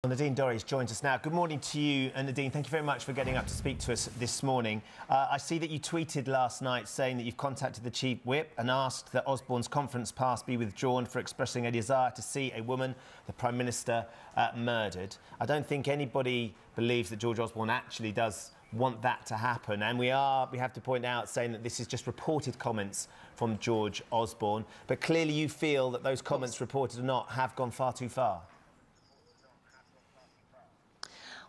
Nadine Dorries joins us now. Good morning to you, and Nadine, thank you very much for getting up to speak to us this morning. I see that you tweeted last night saying that you've contacted the Chief Whip and asked that Osborne's conference pass be withdrawn for expressing a desire to see a woman, the Prime Minister, murdered. I don't think anybody believes that George Osborne actually does want that to happen, and we have to point out saying that this is just reported comments from George Osborne, but clearly you feel that those comments, reported or not, have gone far too far.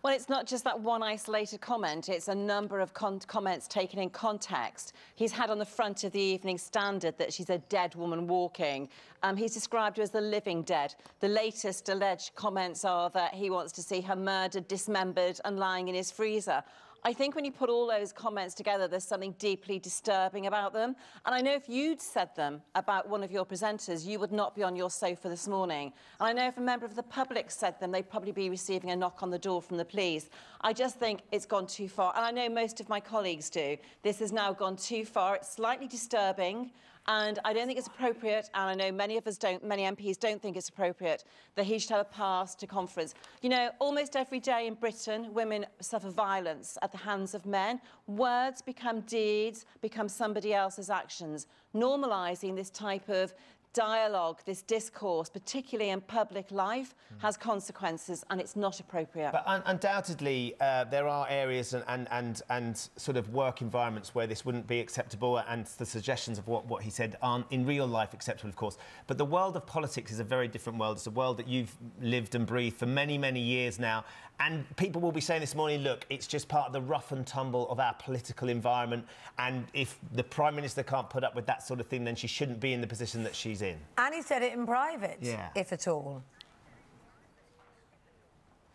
Well, it's not just that one isolated comment, it's a number of comments taken in context. He's had on the front of the Evening Standard that she's a dead woman walking. He's described her as the living dead. The latest alleged comments are that he wants to see her murdered, dismembered and lying in his freezer. I think when you put all those comments together, there's something deeply disturbing about them. And I know if you'd said them about one of your presenters, you would not be on your sofa this morning. And I know if a member of the public said them, they'd probably be receiving a knock on the door from the police. I just think it's gone too far. And I know most of my colleagues do. This has now gone too far. It's slightly disturbing. And I don't think it's appropriate, and I know many MPs don't think it's appropriate, that he should have a pass to conference. You know, almost every day in Britain, women suffer violence at the hands of men. Words become deeds, become somebody else's actions. Normalising this type of dialogue, this discourse, particularly in public life, has consequences, and it's not appropriate. But undoubtedly, there are areas and sort of work environments where this wouldn't be acceptable, and the suggestions of what he said aren't in real life acceptable, of course. But the world of politics is a very different world. It's a world that you've lived and breathed for many, many years now. And people will be saying this morning, look, it's just part of the rough and tumble of our political environment. And if the Prime Minister can't put up with that sort of thing, then she shouldn't be in the position that she's in. And he said it in private, if at all.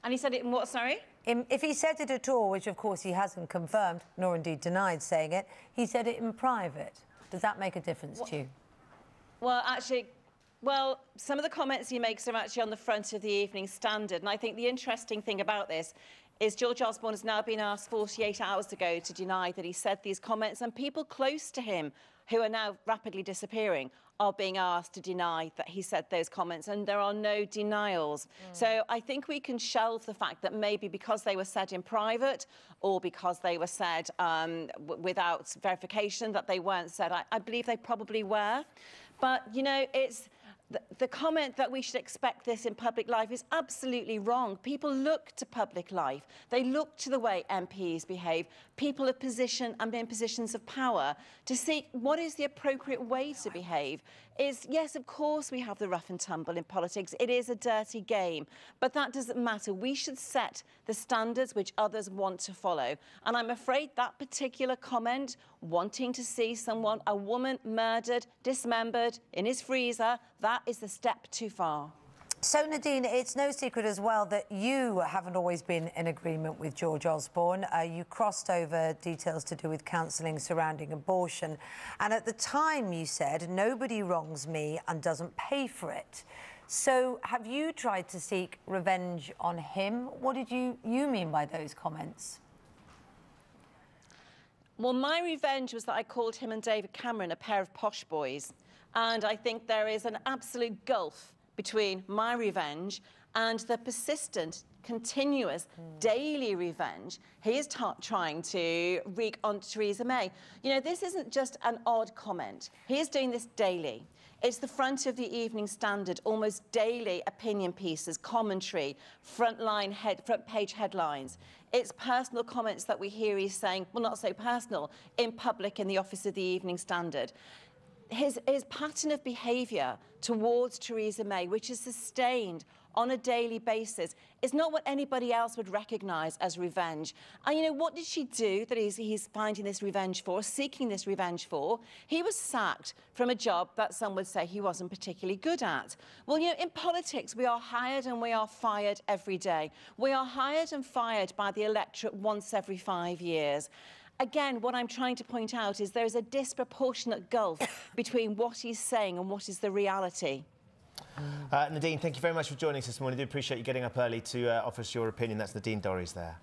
And he said it in what, sorry? If he said it at all, which of course he hasn't confirmed, nor indeed denied saying it, he said it in private. Does that make a difference to you? Well, actually, some of the comments he makes are actually on the front of the Evening Standard. And I think the interesting thing about this is George Osborne has now been asked 48 hours ago to deny that he said these comments, and people close to him, who are now rapidly disappearing, are being asked to deny that he said those comments, and there are no denials. So I think we can shelve the fact that maybe because they were said in private or because they were said without verification that they weren't said. I believe they probably were. But, you know, it's the comment that we should expect this in public life is absolutely wrong. People look to public life. They look to the way MPs behave. People of position and in positions of power to see what is the appropriate way to behave. Yes, of course, we have the rough and tumble in politics. It is a dirty game, but that doesn't matter. We should set the standards which others want to follow. And I'm afraid that particular comment, wanting to see someone, a woman murdered, dismembered in his freezer, that is a step too far. So, Nadine, it's no secret as well that you haven't always been in agreement with George Osborne. You crossed over details to do with counselling surrounding abortion. And at the time you said, nobody wrongs me and doesn't pay for it. So have you tried to seek revenge on him? What did you mean by those comments? Well, my revenge was that I called him and David Cameron a pair of posh boys. And I think there is an absolute gulf between my revenge and the persistent, continuous, daily revenge he is trying to wreak on Theresa May. You know, this isn't just an odd comment. He is doing this daily. It's the front of the Evening Standard, almost daily opinion pieces, commentary, front page headlines. It's personal comments that we hear he's saying, well, not so personal, in public in the office of the Evening Standard. His pattern of behaviour towards Theresa May, which is sustained on a daily basis, is not what anybody else would recognise as revenge. And, you know, what did she do that he's finding this revenge for, seeking this revenge for? He was sacked from a job that some would say he wasn't particularly good at. Well, you know, in politics, we are hired and we are fired every day. We are hired and fired by the electorate once every 5 years. Again, what I'm trying to point out is there is a disproportionate gulf between what he's saying and what is the reality. Nadine, thank you very much for joining us this morning. I do appreciate you getting up early to offer us your opinion. That's Nadine Dorries there.